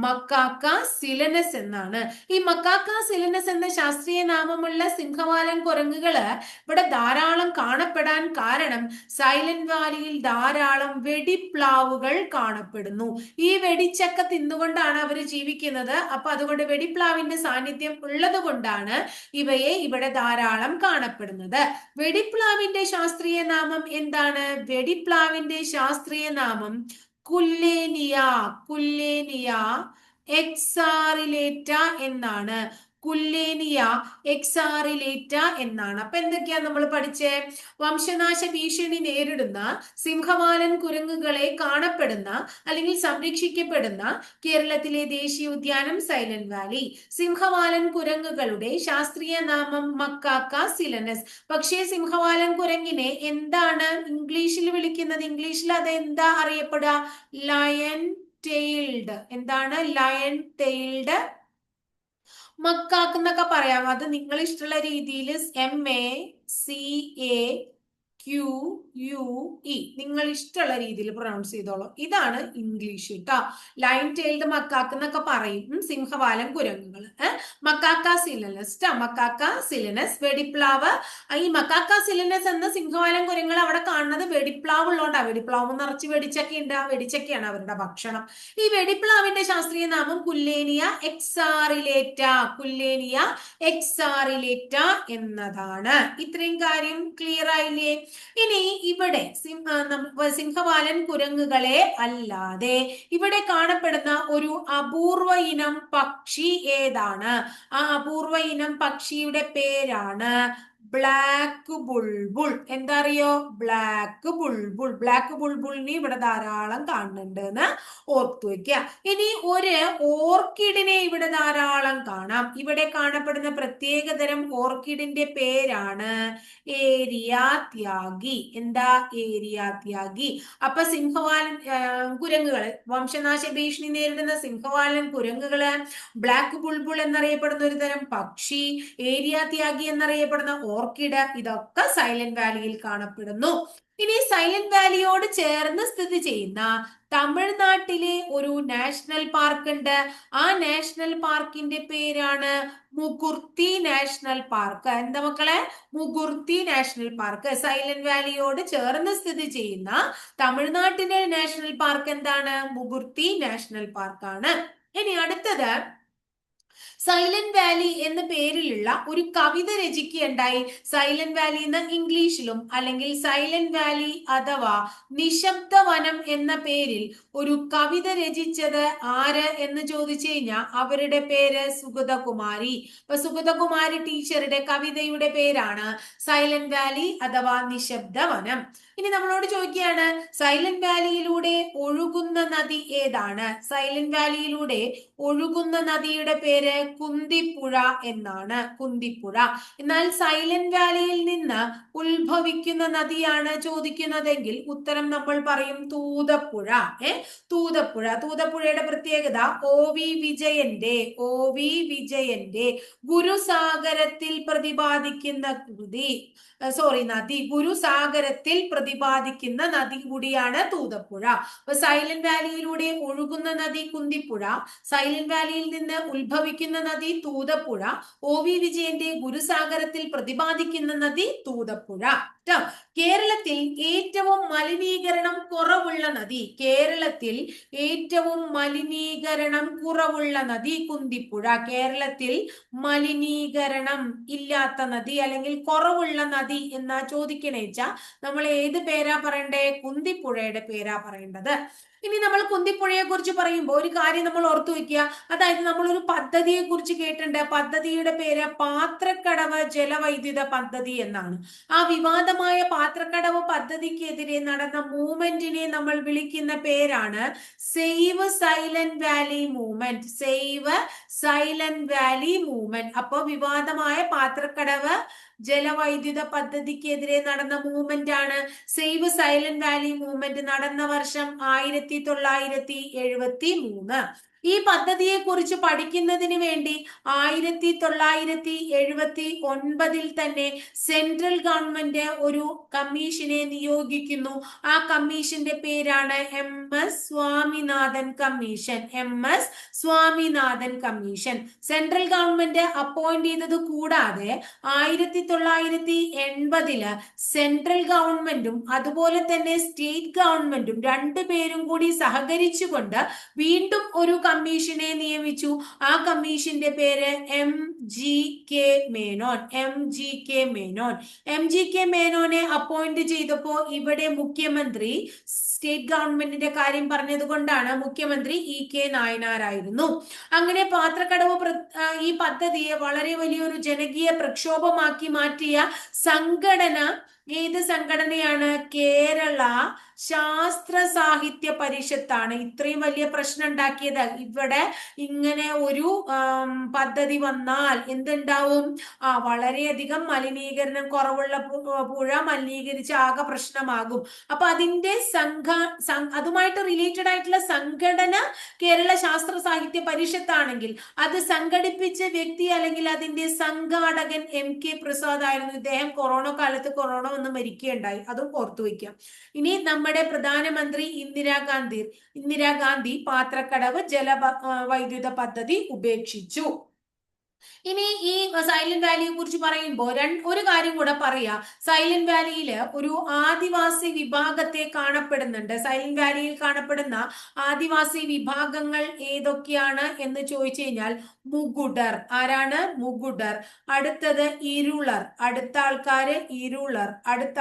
മക്കാക്ക സിലനസ് എന്നാണ്. ഈ മക്കാക്ക സിലനസ് എന്ന ശാസ്ത്രീയ നാമമുള്ള സിംഹവാലൻ കുരങ്ങുകള് ഇവിടെ ധാരാളം കാണപ്പെടാൻ കാരണം സൈലന്റ് വാലിയിൽ ധാരാളം വെടിപ്ലാവുകൾ കാണപ്പെടുന്നു. ഈ വെടിച്ചക്ക തിന്നുകൊണ്ടാണ് അവർ ജീവിക്കുന്നത്. അപ്പൊ അതുകൊണ്ട് വെടിപ്ലാവിന്റെ സാന്നിധ്യം ഉള്ളത് കൊണ്ടാണ് ഇവയെ ഇവിടെ ധാരാളം കാണപ്പെടുന്നത്. വെടിപ്ലാവിന്റെ ശാസ്ത്രീയ നാമം എന്താണ്? വെടിപ്ലാവിന്റെ ശാസ്ത്രീയ നാമം കുല്ലേനിയ. കുല്ലേനിയ എക്സാറിലേറ്റ എന്നാണ്. കുല്ലേനിയ എക്സാറിലേറ്റ എന്നാണ്. അപ്പൊ എന്തൊക്കെയാ നമ്മൾ പഠിച്ചേ? വംശനാശ ഭീഷണി നേരിടുന്ന സിംഹവാലൻ കുരങ്ങുകളെ കാണപ്പെടുന്ന അല്ലെങ്കിൽ സംരക്ഷിക്കപ്പെടുന്ന കേരളത്തിലെ ദേശീയോദ്യാനം സൈലന്റ് വാലി. സിംഹവാലൻ കുരങ്ങുകളുടെ ശാസ്ത്രീയ നാമം മക്കാക്ക സിലനസ്. പക്ഷേ സിംഹവാലൻ കുരങ്ങിനെ എന്താണ് ഇംഗ്ലീഷിൽ വിളിക്കുന്നത്? ഇംഗ്ലീഷിൽ അത് എന്താ അറിയപ്പെടുക? Lion tailed. എന്താണ്? ലയൺ ടെയിൽഡ് മക്കാക്ക് എന്നൊക്കെ പറയാം. അത് നിങ്ങൾ ഇഷ്ടമുള്ള രീതിയിൽ MACAQUE നിങ്ങൾ ഇഷ്ടമുള്ള രീതിയിൽ പ്രൊനൗൺസ് ചെയ്തോളൂ. ഇതാണ് ഇംഗ്ലീഷ് കേട്ടോ. ലൈൻ ടെയിൽഡ് മക്കാക്ക് എന്നൊക്കെ പറയും സിംഹവാലൻ കുരങ്ങുകൾ. മക്കാക്ക സിലനസ്. മക്കാക്ക സിലനസ്. വെടിപ്ലാവ്. ഈ മക്കാക്ക സിലനസ് എന്ന സിംഹവാലൻ കുരങ്ങൾ അവിടെ കാണുന്നത് വെടിപ്ലാവ് ഉള്ളതുകൊണ്ടാണ്. വെടിപ്ലാവ് നിറച്ച് വെടിച്ചൊക്കെ ഉണ്ട്. ആ വെടിച്ചൊക്കെയാണ് അവരുടെ ഭക്ഷണം. ഈ വെടിപ്ലാവിന്റെ ശാസ്ത്രീയ നാമം കുല്ലേനിയ എക്സാറിലേറ്റ. കുല്ലേനിയ എക്സാറിലേറ്റ എന്നതാണ്. ഇത്രയും കാര്യം ക്ലിയർ ആയില്ലേ? ഇനി ഇവിടെ സിംഹവാലൻ കുരങ്ങുകളെ അല്ലാതെ ഇവിടെ കാണപ്പെടുന്ന ഒരു അപൂർവ ഇനം പക്ഷി ഏതാണ്? ആ അപൂർവ ഇനം പക്ഷിയുടെ പേരാണ് ബ്ലാക്ക് ബുൾബുൾ. എന്താ അറിയോ? ബ്ലാക്ക് ബുൾബുൾ. ബ്ലാക്ക് ബുൾബുളിനെ ഇവിടെ ധാരാളം കാണുന്നുണ്ട് എന്ന് ഓർത്തു വെക്കുക. ഇനി ഒരു ഓർക്കിഡിനെ ഇവിടെ ധാരാളം കാണാം. ഇവിടെ കാണപ്പെടുന്ന പ്രത്യേകതരം ഓർക്കിഡിന്റെ പേരാണ് ഏരിയ ത്യാഗി. എന്താ? ഏരിയ ത്യാഗി. അപ്പൊ സിംഹവാലൻ കുരങ്ങുകള്, വംശനാശ ഭീഷണി നേരിടുന്ന സിംഹവാലൻ കുരങ്ങുകള്, ബ്ലാക്ക് ബുൾബുൾ എന്നറിയപ്പെടുന്ന ഒരു തരം പക്ഷി, ഏരിയ ത്യാഗി എന്നറിയപ്പെടുന്ന ഓർക്കിഡ്, ഇതൊക്കെ സൈലന്റ് വാലിയിൽ കാണപ്പെടുന്നു. ഇനി സൈലന്റ് വാലിയോട് ചേർന്ന് സ്ഥിതി ചെയ്യുന്ന തമിഴ്നാട്ടിലെ ഒരു നാഷണൽ പാർക്ക് ഉണ്ട്. ആ നാഷണൽ പാർക്കിന്റെ പേരാണ് മുകുർത്തി നാഷണൽ പാർക്ക്. എന്താ മക്കളെ? Mukurthi national Park. സൈലന്റ് വാലിയോട് ചേർന്ന് സ്ഥിതി ചെയ്യുന്ന തമിഴ്നാട്ടിലെ നാഷണൽ പാർക്ക് എന്താണ്? മുകുർത്തി നാഷണൽ പാർക്കാണ്. ഇനി അടുത്തത് സൈലന്റ് വാലി എന്ന പേരിലുള്ള ഒരു കവിത രചിക്കുകയുണ്ടായി. സൈലന്റ് വാലി എന്ന് ഇംഗ്ലീഷിലും അല്ലെങ്കിൽ സൈലന്റ് വാലി അഥവാ നിശബ്ദ വനം എന്ന പേരിൽ ഒരു കവിത രചിച്ചത് ആര് എന്ന് ചോദിച്ചു കഴിഞ്ഞാൽ അവരുടെ പേര് സുഗതകുമാരി. അപ്പൊ സുഗതകുമാരി ടീച്ചറുടെ കവിതയുടെ പേരാണ് സൈലന്റ് വാലി അഥവാ നിശബ്ദ വനം. ഇനി നമ്മളോട് ചോദിക്കുകയാണ്, സൈലന്റ് വാലിയിലൂടെ ഒഴുകുന്ന നദി ഏതാണ്? സൈലന്റ് വാലിയിലൂടെ ഒഴുകുന്ന നദിയുടെ പേര് കുന്തിപ്പുഴ എന്നാണ്, കുന്തിപ്പുഴ. എന്നാൽ സൈലന്റ് വാലിയിൽ നിന്ന് ഉത്ഭവിക്കുന്ന നദിയാണ് ചോദിക്കുന്നതെങ്കിൽ ഉത്തരം നമ്മൾ പറയും തൂതപ്പുഴ. തൂതപ്പുഴ. തൂതപ്പുഴയുടെ പ്രത്യേകത ഒ.വി. വിജയന്റെ ഗുരുസാഗരത്തിൽ പ്രതിപാദിക്കുന്ന നദി, ഗുരുസാഗരത്തിൽ പ്രതിപാദിക്കുന്ന നദി കൂടിയാണ് തൂതപ്പുഴ. അപ്പൊ സൈലന്റ് വാലിയിലൂടെ ഒഴുകുന്ന നദി കുന്തിപ്പുഴ, സൈലന്റ് വാലിയിൽ നിന്ന് ഉത്ഭവിക്കുന്ന നദി തൂതപ്പുഴ, ഒ.വി. വിജയന്റെ ഗുരുസാഗരത്തിൽ പ്രതിപാദിക്കുന്ന നദി തൂതപ്പുഴ. കേരളത്തിൽ ഏറ്റവും മലിനീകരണം കുറവുള്ള നദി, കേരളത്തിൽ ഏറ്റവും മലിനീകരണം കുറവുള്ള നദി കുന്തിപ്പുഴ. കേരളത്തിൽ മലിനീകരണം ഇല്ലാത്ത നദി അല്ലെങ്കിൽ കുറവുള്ള നദി എന്നാ ചോദിക്കണേച്ച നമ്മൾ ഏത് പേരാ പറയണ്ടേ? കുന്തിപ്പുഴയുടെ പേരാ പറയേണ്ടത്. ഇനി നമ്മൾ കുന്തിപ്പുഴയെ കുറിച്ച് പറയുമ്പോൾ ഒരു കാര്യം നമ്മൾ ഓർത്തു വെക്കുക, അതായത് നമ്മൾ ഒരു പദ്ധതിയെ കുറിച്ച് കേട്ടിട്ടുണ്ട്. പദ്ധതിയുടെ പേര് പാത്രക്കടവ് ജലവൈദ്യുത പദ്ധതി എന്നാണ്. ആ വിവാദമായ പാത്രക്കടവ് പദ്ധതിക്കെതിരെ നടന്ന മൂവ്മെന്റിനെ നമ്മൾ വിളിക്കുന്ന പേരാണ് save silent Valley movement. Save silent Valley movement. അപ്പോ വിവാദമായ പാത്രക്കടവ് ജലവൈദ്യുത പദ്ധതിക്കെതിരെ നടന്ന മൂവ്മെന്റ് ആണ് സേവ് സൈലന്റ് വാലി മൂവ്മെന്റ്. നടന്ന വർഷം 1973. ഈ പദ്ധതിയെ കുറിച്ച് പഠിക്കുന്നതിന് വേണ്ടി 1979 തന്നെ സെൻട്രൽ ഗവൺമെന്റ് ഒരു കമ്മീഷനെ നിയോഗിക്കുന്നു. ആ കമ്മീഷന്റെ പേരാണ് MS Swaminathan commission. MS Swaminathan commission. Central government appoint ചെയ്തത് കൂടാതെ 1980 സെൻട്രൽ ഗവൺമെന്റും അതുപോലെ തന്നെ സ്റ്റേറ്റ് ഗവൺമെന്റും രണ്ടുപേരും കൂടി സഹകരിച്ചുകൊണ്ട് വീണ്ടും ഒരു കമ്മീഷനെ നിയമിച്ചു. ആ കമ്മീഷന്റെ പേര് MGK മേനോൻ. MGK മേനോനെ അപ്പോയിന്റ് ചെയ്തപ്പോ ഇവിടെ മുഖ്യമന്ത്രി സ്റ്റേറ്റ് ഗവൺമെന്റിന്റെ കാര്യം പറഞ്ഞത് കൊണ്ടാണ് മുഖ്യമന്ത്രി EK നായനാരായിരുന്നു. അങ്ങനെ പാത്രക്കടവ് ഈ പദ്ധതിയെ വളരെ വലിയൊരു ജനകീയ പ്രക്ഷോഭമാക്കി മാറ്റിയ സംഘടന ഏത് സംഘടനയാണ്? കേരള ശാസ്ത്ര സാഹിത്യ പരിഷത്താണ്. ഇത്രയും വലിയ പ്രശ്നം ഉണ്ടാക്കിയത്. ഇവിടെ ഇങ്ങനെ ഒരു പദ്ധതി വന്നാൽ എന്തുണ്ടാവും? വളരെയധികം മലിനീകരണം കുറവുള്ള പുഴ മലിനീകരിച്ച് ആകെ പ്രശ്നമാകും. അപ്പൊ അതിന്റെ അതുമായിട്ട് റിലേറ്റഡ് ആയിട്ടുള്ള സംഘടന കേരള ശാസ്ത്ര സാഹിത്യ പരിഷത്താണെങ്കിൽ അത് സംഘടിപ്പിച്ച വ്യക്തി അല്ലെങ്കിൽ അതിന്റെ സംഘാടകൻ MK പ്രസാദ് ആയിരുന്നു. ഇദ്ദേഹം കൊറോണ കാലത്ത് കൊറോണ വന്ന് മരിക്കുകയുണ്ടായി. അതും ഓർത്തു വയ്ക്കാം. ഇനി നമ്മുടെ പ്രധാനമന്ത്രി ഇന്ദിരാഗാന്ധി പാത്രക്കടവ് ജലവൈദ്യുത പദ്ധതി ഉപേക്ഷിച്ചു. ഇനി ഈ സൈലന്റ് വാലിയെ കുറിച്ച് പറയുമ്പോൾ ഒരു കാര്യം കൂടെ പറയാം. സൈലന്റ് വാലിയിൽ ഒരു ആദിവാസി വിഭാഗത്തെ കാണപ്പെടുന്നുണ്ട്. സൈലന്റ് വാലിയിൽ കാണപ്പെടുന്ന ആദിവാസി വിഭാഗങ്ങൾ ഏതൊക്കെയാണ് എന്ന് ചോദിച്ചു കഴിഞ്ഞാൽ മുകുടർ. ആരാണ്? മുകുടർ. അടുത്തത് ഇരുളർ. അടുത്ത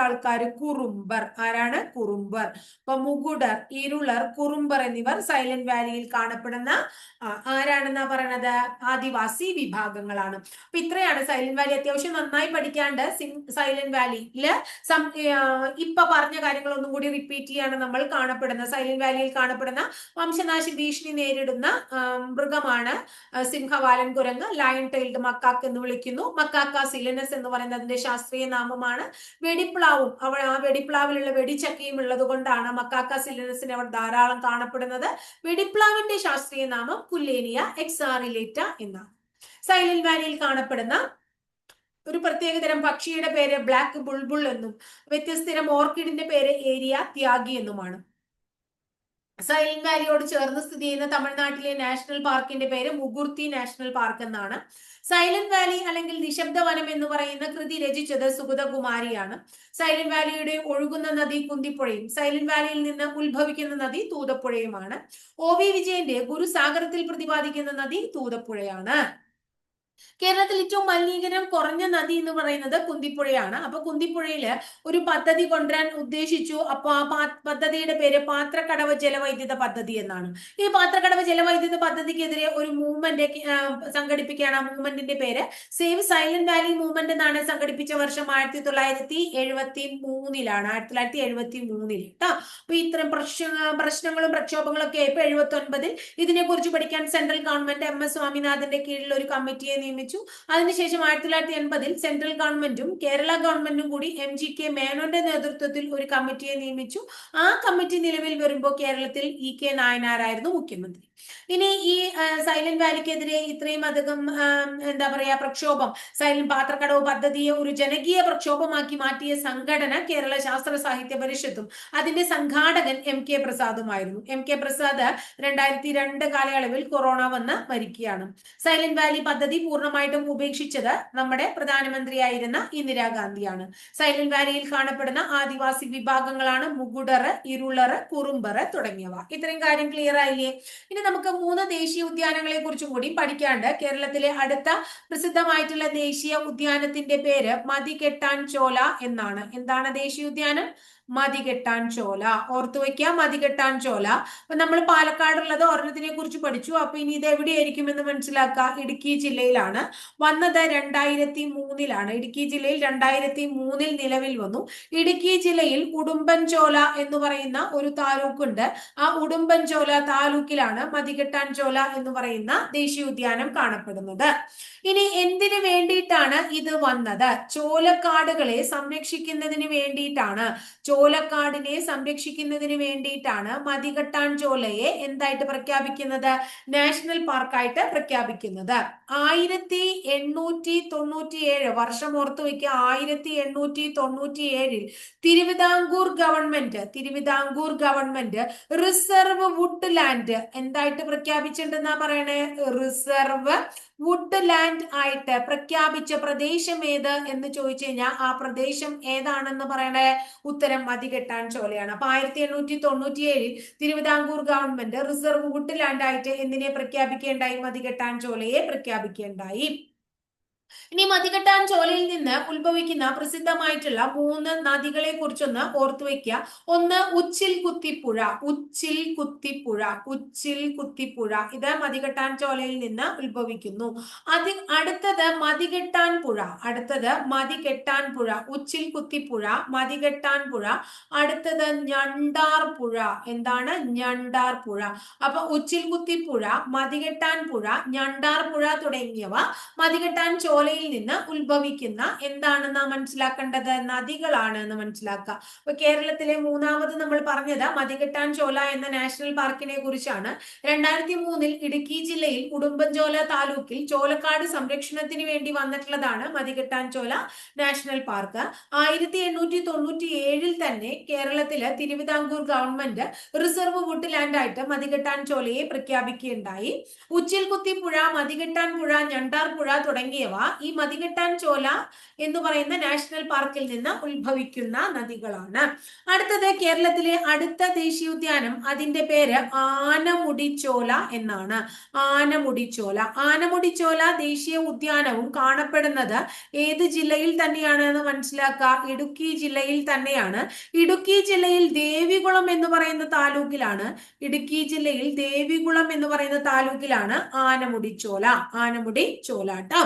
ആൾക്കാര് കുറുമ്പർ. ആരാണ്? കുറുമ്പർ. അപ്പൊ മുകുടർ, ഇരുളർ, കുറുമ്പർ എന്നിവർ സൈലന്റ് വാലിയിൽ കാണപ്പെടുന്ന ആരാണെന്നാ പറയണത്? ആദിവാസി വിഭാഗങ്ങളാണ്. അപ്പൊ ഇത്രയാണ് സൈലന്റ് വാലി. അത്യാവശ്യം നന്നായി പഠിക്കാണ്ട് സൈലന്റ് വാലിയില് ഇപ്പൊ പറഞ്ഞ കാര്യങ്ങളൊന്നും കൂടി റിപ്പീറ്റ് ചെയ്യാണ് നമ്മൾ കാണപ്പെടുന്നത്. സൈലന്റ് വാലിയിൽ കാണപ്പെടുന്ന വംശനാശ ഭീഷണി നേരിടുന്ന മൃഗമാണ് സിംഹവാലൻ കുരങ്ങ്. ലയൺ ടൈൽഡ് മക്കാക്ക് എന്ന് വിളിക്കുന്നു. മക്കാക്ക സിലനസ് എന്ന് പറയുന്നത് അതിന്റെ ശാസ്ത്രീയ നാമമാണ്. വെടിപ്ലാവും ആ വെടിപ്ലാവിലുള്ള വെടിച്ചക്കയും ഉള്ളത് കൊണ്ടാണ് മക്കാക്ക സിലനസിനെ അവിടെ ധാരാളം കാണപ്പെടുന്നത്. വെടിപ്ലാവിന്റെ ശാസ്ത്രീയ നാമം കുല്ലേനിയ എക്സാറിലേറ്റ എന്നാണ്. സൈലന്റ് വാലിയിൽ കാണപ്പെടുന്ന ഒരു പ്രത്യേകതരം പക്ഷിയുടെ പേര് ബ്ലാക്ക് ബുൾബുൾ എന്നും വ്യത്യസ്തരം ഓർക്കിഡിന്റെ പേര് ഏരിയ ത്യാഗി എന്നുമാണ്. സൈലന്റ് വാലിയോട് ചേർന്ന് സ്ഥിതി ചെയ്യുന്ന തമിഴ്നാട്ടിലെ നാഷണൽ പാർക്കിന്റെ പേര് മുകുർത്തി നാഷണൽ പാർക്ക് എന്നാണ്. സൈലന്റ് വാലി അല്ലെങ്കിൽ നിശബ്ദ വനം എന്ന് പറയുന്ന കൃതി രചിച്ചത് സുഗതകുമാരിയാണ്. സൈലന്റ് വാലിയുടെ ഒഴുകുന്ന നദി കുന്തിപ്പുഴയും സൈലന്റ് വാലിയിൽ നിന്ന് ഉത്ഭവിക്കുന്ന നദി തൂതപ്പുഴയുമാണ്. ഒ.വി. വിജയന്റെ ഗുരുസാഗരത്തിൽ പ്രതിപാദിക്കുന്ന നദി തൂതപ്പുഴയാണ്. കേരളത്തിൽ ഏറ്റവും മലിനീകരണം കുറഞ്ഞ നദി എന്ന് പറയുന്നത് കുന്തിപ്പുഴയാണ്. അപ്പൊ കുന്തിപ്പുഴയില് ഒരു പദ്ധതി കൊണ്ടുവരാൻ ഉദ്ദേശിച്ചു. അപ്പൊ ആ പദ്ധതിയുടെ പേര് പാത്രക്കടവ് ജലവൈദ്യുത പദ്ധതി എന്നാണ്. ഈ പാത്രക്കടവ് ജലവൈദ്യുത പദ്ധതിക്കെതിരെ ഒരു മൂവ്മെന്റ് സംഘടിപ്പിക്കുകയാണ്. ആ മൂവ്മെന്റിന്റെ പേര് സേവ് സൈലന്റ് വാലി മൂവ്മെന്റ് എന്നാണ്. സംഘടിപ്പിച്ച വർഷം 1973 1973 കേട്ടോ. അപ്പൊ ഇത്തരം പ്രശ്നങ്ങളും പ്രക്ഷോഭങ്ങളും ഒക്കെ ഇപ്പൊ 1979 ഇതിനെക്കുറിച്ച് പഠിക്കാൻ സെൻട്രൽ ഗവൺമെന്റ് MS സ്വാമിനാഥന്റെ കീഴിൽ ഒരു കമ്മിറ്റിയെ നിയമിച്ചു. അതിനുശേഷം 1980 സെൻട്രൽ ഗവൺമെന്റും കേരള ഗവൺമെന്റും കൂടി MGK മേനോന്റെ നേതൃത്വത്തിൽ ഒരു കമ്മിറ്റിയെ നിയമിച്ചു. ആ കമ്മിറ്റി നിലവിൽ വരുമ്പോൾ കേരളത്തിൽ EK നായനാരായിരുന്നു മുഖ്യമന്ത്രി. ഇനി ഈ സൈലന്റ് വാലിക്കെതിരെ ഇത്രയും അധികം എന്താ പറയാ പ്രക്ഷോഭം, സൈലന്റ് പാത്രക്കടവ് പദ്ധതിയെ ഒരു ജനകീയ പ്രക്ഷോഭമാക്കി മാറ്റിയ സംഘടന കേരള ശാസ്ത്ര സാഹിത്യ പരിഷത്തും അതിന്റെ സംഘാടകൻ MK പ്രസാദുമായിരുന്നു. MK പ്രസാദ് 2002 കാലയളവിൽ കൊറോണ വന്ന് മരിക്കുകയാണ്. സൈലന്റ് വാലി പദ്ധതി പൂർണ്ണമായിട്ടും ഉപേക്ഷിച്ചത് നമ്മുടെ പ്രധാനമന്ത്രിയായിരുന്ന ഇന്ദിരാഗാന്ധിയാണ്. സൈലന്റ് വാലിയിൽ കാണപ്പെടുന്ന ആദിവാസി വിഭാഗങ്ങളാണ് മുകുടർ, ഇരുളർ, കുറുമ്പർ തുടങ്ങിയവ. ഇത്രയും കാര്യം ക്ലിയർ ആയില്ലേ? ഇനി നമുക്ക് 3 ദേശീയ ഉദ്യാനങ്ങളെ കുറിച്ചും കൂടി പഠിക്കാണ്ട്. കേരളത്തിലെ അടുത്ത പ്രസിദ്ധമായിട്ടുള്ള ദേശീയ ഉദ്യാനത്തിന്റെ പേര് മതികെട്ടാൻ ചോല എന്നാണ്. എന്താണ് ദേശീയ ഉദ്യാനം? മതികെട്ടാൻ ചോല. ഓർത്തു വയ്ക്കുക, മതികെട്ടാൻ ചോല. അപ്പൊ നമ്മൾ പാലക്കാടുള്ളത് ഒരെണ്ണത്തിനെ കുറിച്ച് പഠിച്ചു. അപ്പൊ ഇനി ഇത് എവിടെയായിരിക്കും എന്ന് മനസ്സിലാക്കുക. ഇടുക്കി ജില്ലയിലാണ്. വന്നത് 2003 ഇടുക്കി ജില്ലയിൽ 2003 നിലവിൽ വന്നു. ഇടുക്കി ജില്ലയിൽ ഉടുമ്പൻചോല എന്ന് പറയുന്ന ഒരു താലൂക്കുണ്ട്. ആ ഉടുമ്പൻചോല താലൂക്കിലാണ് മതികെട്ടാൻ ചോല എന്ന് പറയുന്ന ദേശീയോദ്യാനം കാണപ്പെടുന്നത്. ഇനി എന്തിനു വേണ്ടിയിട്ടാണ് ഇത് വന്നത്? ചോലക്കാടുകളെ സംരക്ഷിക്കുന്നതിന് വേണ്ടിയിട്ടാണ്. ചോലക്കാടിനെ സംരക്ഷിക്കുന്നതിന് വേണ്ടിയിട്ടാണ് മതികെട്ടാൻ ചോലയെ എന്തായിട്ട് പ്രഖ്യാപിക്കുന്നത്? നാഷണൽ പാർക്കായിട്ട് പ്രഖ്യാപിക്കുന്നത്. 1897 വർഷം ഓർത്തു വയ്ക്കുക. 1897 Thiruvithamkoor government reserve wood land എന്തായിട്ട് പ്രഖ്യാപിച്ചിട്ടുണ്ടെന്നാ പറയണേ? റിസർവ് വുഡ് ലാൻഡ് ആയിട്ട് പ്രഖ്യാപിച്ച പ്രദേശം ഏത് എന്ന് ചോദിച്ചു കഴിഞ്ഞാൽ ആ പ്രദേശം ഏതാണെന്ന് പറയണേ? ഉത്തരം മതികെട്ടാൻ ചോലയാണ്. അപ്പൊ 1897 Thiruvithamkoor government reserve wood land ആയിട്ട് എന്തിനെ പ്രഖ്യാപിക്കേണ്ടായി? മതികെട്ടാൻ ചോലയെ പ്രഖ്യാപിക്കേണ്ടായി. ഇനി മതികെട്ടാൻ ചോലയിൽ നിന്ന് ഉത്ഭവിക്കുന്ന പ്രസിദ്ധമായിട്ടുള്ള 3 നദികളെ കുറിച്ചൊന്ന് ഓർത്തു വെക്കുക. ഒന്ന് ഉച്ചിൽ കുത്തിപ്പുഴ. ഇത് മതികെട്ടാൻ ചോലയിൽ നിന്ന് ഉത്ഭവിക്കുന്നു. അടുത്തത് മതികെട്ടാൻ പുഴ. ഉച്ചിൽ കുത്തിപ്പുഴ, മതികെട്ടാൻ പുഴ. അടുത്തത് ഞണ്ടാർ പുഴ. എന്താണ്? ഞണ്ടാർ പുഴ. അപ്പൊ ഉച്ചിൽ കുത്തിപ്പുഴ, മതികെട്ടാൻ പുഴ, ഞണ്ടാർ പുഴ തുടങ്ങിയവ മതികെട്ടാൻ ചോലയിൽ നിന്ന് ഉത്ഭവിക്കുന്ന എന്താണെന്ന് മനസ്സിലാക്കേണ്ടത്? നദികളാണ് എന്ന് മനസ്സിലാക്കുക. അപ്പൊ കേരളത്തിലെ മൂന്നാമത് നമ്മൾ പറഞ്ഞത് മതികെട്ടാൻ ചോല എന്ന നാഷണൽ പാർക്കിനെ കുറിച്ചാണ്. 2003 ഇടുക്കി ജില്ലയിൽ ഉടുമ്പൻചോല താലൂക്കിൽ ചോലക്കാട് സംരക്ഷണത്തിന് വേണ്ടി വന്നിട്ടുള്ളതാണ് മതികെട്ടാൻ ചോല നാഷണൽ പാർക്ക്. 1897 തന്നെ കേരളത്തില് Thiruvithamkoor government reserve wood land ആയിട്ട് മതികെട്ടാൻ ചോലയെ പ്രഖ്യാപിക്കുകയുണ്ടായി. ഉച്ചിൽ കുത്തിപ്പുഴ, മതികെട്ടാൻ പുഴ, ഞണ്ടാർ പുഴ തുടങ്ങിയവ ഈ മതികെട്ടാൻ ചോല എന്ന് പറയുന്ന നാഷണൽ പാർക്കിൽ നിന്ന് ഉത്ഭവിക്കുന്ന നദികളാണ്. അടുത്തത് കേരളത്തിലെ അടുത്ത ദേശീയോദ്യാനം, അതിന്റെ പേര് ആനമുടിച്ചോല എന്നാണ്. ആനമുടിച്ചോല ദേശീയ ഉദ്യാനവും കാണപ്പെടുന്നത് ഏത് ജില്ലയിൽ തന്നെയാണ് എന്ന് മനസ്സിലാക്കുക. ഇടുക്കി ജില്ലയിൽ തന്നെയാണ്. ഇടുക്കി ജില്ലയിൽ ദേവികുളം എന്ന് പറയുന്ന താലൂക്കിലാണ്. ആനമുടിച്ചോല ട്ടോ.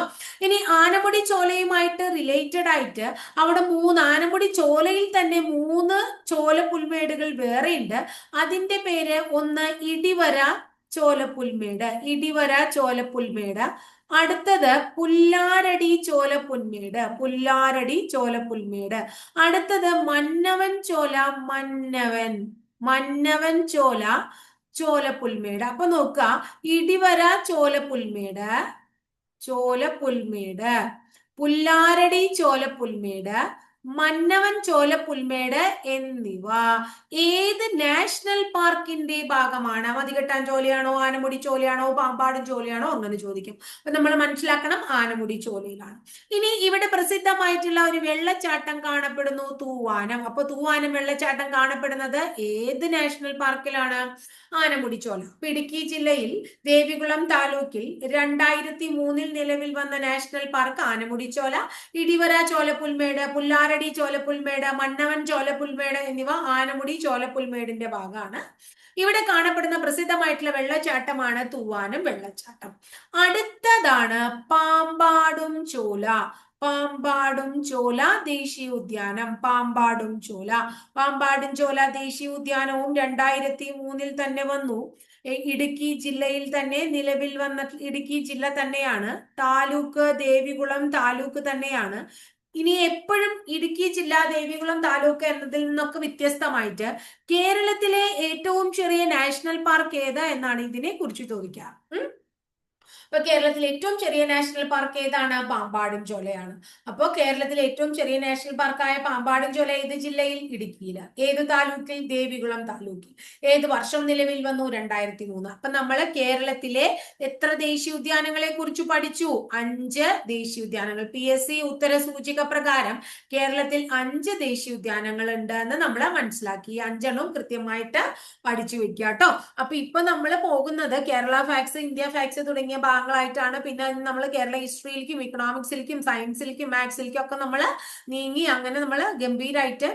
ഇനി ആനമുടി ചോലയുമായിട്ട് റിലേറ്റഡ് ആയിട്ട് അവിടെ ആനമുടി ചോലയിൽ തന്നെ 3 ചോല പുൽമേടുകൾ വേറെയുണ്ട്. അതിന്റെ പേര് ഒന്ന് ഇടിവര ചോലപ്പുൽമേട്. അടുത്തത് പുല്ലാരടി ചോലപ്പുൽമേട്. അടുത്തത് മന്നവൻ ചോലപ്പുൽമേട്. അപ്പൊ നോക്കുക, ഇടിവര ചോലപ്പുൽമേട്, പുല്ലാരടി ചോലപ്പുൽമേട്, മന്നവൻ ചോല പുൽമേട് എന്നിവ ഏത് നാഷണൽ പാർക്കിന്റെ ഭാഗമാണ്? മതികെട്ടാൻ ചോലയാണോ, ആനമുടി ചോലയാണോ, പാമ്പാടും ചോലയാണോ? അങ്ങനെ ചോദിക്കും. അപ്പൊ നമ്മൾ മനസ്സിലാക്കണം ആനമുടി ചോലയിലാണ്. ഇനി ഇവിടെ പ്രസിദ്ധമായിട്ടുള്ള ഒരു വെള്ളച്ചാട്ടം കാണപ്പെടുന്നു, തൂവാനം. അപ്പൊ തൂവാനം വെള്ളച്ചാട്ടം കാണപ്പെടുന്നത് ഏത് നാഷണൽ പാർക്കിലാണ്? ആനമുടിച്ചോല. അപ്പൊ ഇടുക്കി ജില്ലയിൽ ദേവികുളം താലൂക്കിൽ 2003 നിലവിൽ വന്ന നാഷണൽ പാർക്ക് ആനമുടിച്ചോല. ഇടിവര ചോലപ്പുൽമേട്, പുല്ലാരടി ചോലപ്പുൽമേട്, മന്നവൻ ചോലപ്പുൽമേട് എന്നിവ ആനമുടി ചോലപ്പുൽമേടിന്റെ ഭാഗമാണ്. ഇവിടെ കാണപ്പെടുന്ന പ്രസിദ്ധമായിട്ടുള്ള വെള്ളച്ചാട്ടമാണ് തൂവാനം വെള്ളച്ചാട്ടം. അടുത്തതാണ് പാമ്പാടും ചോല. പാമ്പാടും ചോല ദേശീയോദ്യാനം. പാമ്പാടും ചോല. പാമ്പാടും ചോല ദേശീയോദ്യാനവും 2003 തന്നെ വന്നു. ഇടുക്കി ജില്ലയിൽ തന്നെ നിലവിൽ വന്ന ഇടുക്കി ജില്ല തന്നെയാണ്. താലൂക്ക് ദേവികുളം താലൂക്ക് തന്നെയാണ്. ഇനി എപ്പോഴും ഇടുക്കി ജില്ല ദേവികുളം താലൂക്ക് എന്നതിൽ നിന്നൊക്കെ വ്യത്യസ്തമായിട്ട് കേരളത്തിലെ ഏറ്റവും ചെറിയ നാഷണൽ പാർക്ക് ഏത് എന്നാണ് ഇതിനെ കുറിച്ച് ചോദിക്കുക. അപ്പൊ കേരളത്തിലെ ഏറ്റവും ചെറിയ നാഷണൽ പാർക്ക് ഏതാണ്? പാമ്പാടും ചോലയാണ്. അപ്പോൾ കേരളത്തിലെ ഏറ്റവും ചെറിയ നാഷണൽ പാർക്കായ പാമ്പാടും ചോല ഏത് ജില്ലയിൽ? ഇടുക്കിയിൽ. ഏത് താലൂക്കിൽ? ദേവികുളം താലൂക്കിൽ. ഏത് വർഷം നിലവിൽ വന്നു? 2003. അപ്പൊ നമ്മൾ കേരളത്തിലെ എത്ര ദേശീയോദ്യാനങ്ങളെ കുറിച്ച് പഠിച്ചു? 5 ദേശീയോദ്യാനങ്ങൾ. PSC ഉത്തര സൂചിക പ്രകാരം കേരളത്തിൽ 5 ദേശീയോദ്യാനങ്ങൾ ഉണ്ട് എന്ന് നമ്മൾ മനസ്സിലാക്കി. 5 കൃത്യമായിട്ട് പഠിച്ചു വെക്കുക കേട്ടോ. അപ്പൊ ഇപ്പൊ നമ്മൾ പോകുന്നത് കേരള ഫാക്സ്, ഇന്ത്യ ഫാക്സ് തുടങ്ങിയ ഭാഗങ്ങളായിട്ടാണ്. പിന്നെ നമ്മൾ കേരള ഹിസ്റ്ററിയിലേക്കും ഇക്കണോമിക്സിലേക്കും സയൻസിലേക്കും മാത്സിലേക്കും ഒക്കെ നമ്മൾ നീങ്ങി അങ്ങനെ നമ്മൾ ഗംഭീരമായിട്ട്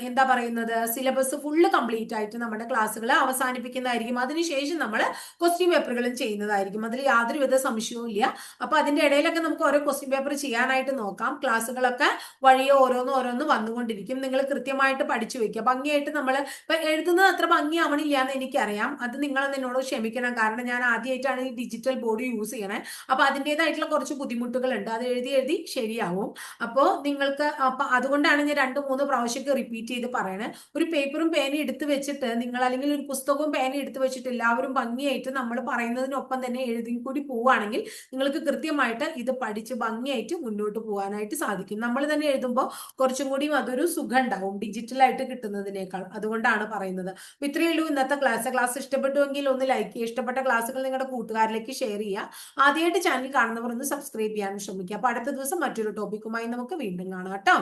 എന്താ പറയുന്നത് സിലബസ് ഫുള്ള് കംപ്ലീറ്റ് ആയിട്ട് നമ്മുടെ ക്ലാസ്സുകൾ അവസാനിപ്പിക്കുന്നതായിരിക്കും. അതിനുശേഷം നമ്മൾ ക്വസ്റ്റ്യൻ പേപ്പറുകളും ചെയ്യുന്നതായിരിക്കും. അതിൽ യാതൊരുവിധ സംശയവും ഇല്ല. അപ്പൊ അതിന്റെ ഇടയിലൊക്കെ നമുക്ക് ഓരോ ക്വസ്റ്റ്യൻ പേപ്പർ ചെയ്യാനായിട്ട് നോക്കാം. ക്ലാസ്സുകളൊക്കെ വഴിയോ ഓരോന്ന് വന്നുകൊണ്ടിരിക്കും. നിങ്ങൾ കൃത്യമായിട്ട് പഠിച്ചു വെക്കുക. ഭംഗിയായിട്ട് നമ്മൾ ഇപ്പൊ എഴുതുന്നത് അത്ര ഭംഗിയാവണില്ല എന്ന് എനിക്കറിയാം. അത് നിങ്ങൾ എന്നോട് ക്ഷമിക്കണം. കാരണം ഞാൻ ആദ്യമായിട്ടാണ് ഈ ഡിജിറ്റൽ ബോർഡ് യൂസ് ചെയ്യണേ. അപ്പൊ അതിൻ്റെതായിട്ടുള്ള കുറച്ച് ബുദ്ധിമുട്ടുകൾ ഉണ്ട്. അത് എഴുതി ശരിയാവും. അപ്പോൾ നിങ്ങൾക്ക് അപ്പൊ അതുകൊണ്ടാണ് ഞാൻ 2-3 പ്രാവശ്യമൊക്കെ റിപ്പീറ്റ് ചെയ്ത് പറയണേ. ഒരു പേപ്പറും പേനയും എടുത്തു വെച്ചിട്ട് നിങ്ങൾ അല്ലെങ്കിൽ ഒരു പുസ്തകവും പേനയും എടുത്തു വെച്ചിട്ട് എല്ലാവരും ഭംഗിയായിട്ട് നമ്മൾ പറയുന്നതിനൊപ്പം തന്നെ എഴുതി കൂടി പോവുകയാണെങ്കിൽ നിങ്ങൾക്ക് കൃത്യമായിട്ട് ഇത് പഠിച്ച് ഭംഗിയായിട്ട് മുന്നോട്ട് പോകാനായിട്ട് സാധിക്കും. നമ്മൾ തന്നെ എഴുതുമ്പോൾ കുറച്ചും കൂടി അതൊരു സുഖം ഉണ്ടാവും ഡിജിറ്റലായിട്ട് കിട്ടുന്നതിനേക്കാൾ. അതുകൊണ്ടാണ് പറയുന്നത്. അപ്പൊ ഇത്രയേ ഉള്ളൂ ഇന്നത്തെ ക്ലാസ് ഇഷ്ടപ്പെട്ടുവെങ്കിൽ ഒന്ന് ലൈക്ക് ചെയ്യുക. ഇഷ്ടപ്പെട്ട ക്ലാസ്സുകൾ നിങ്ങളുടെ കൂട്ടുകാരിലേക്ക് ഷെയർ ചെയ്യുക. ആദ്യമായിട്ട് ചാനൽ കാണുന്നവർ ഒന്ന് സബ്സ്ക്രൈബ് ചെയ്യാൻ ശ്രമിക്കുക. അപ്പൊ അടുത്ത ദിവസം മറ്റൊരു ടോപ്പിക്കുമായി നമുക്ക് വീണ്ടും കാണാം കേട്ടോ.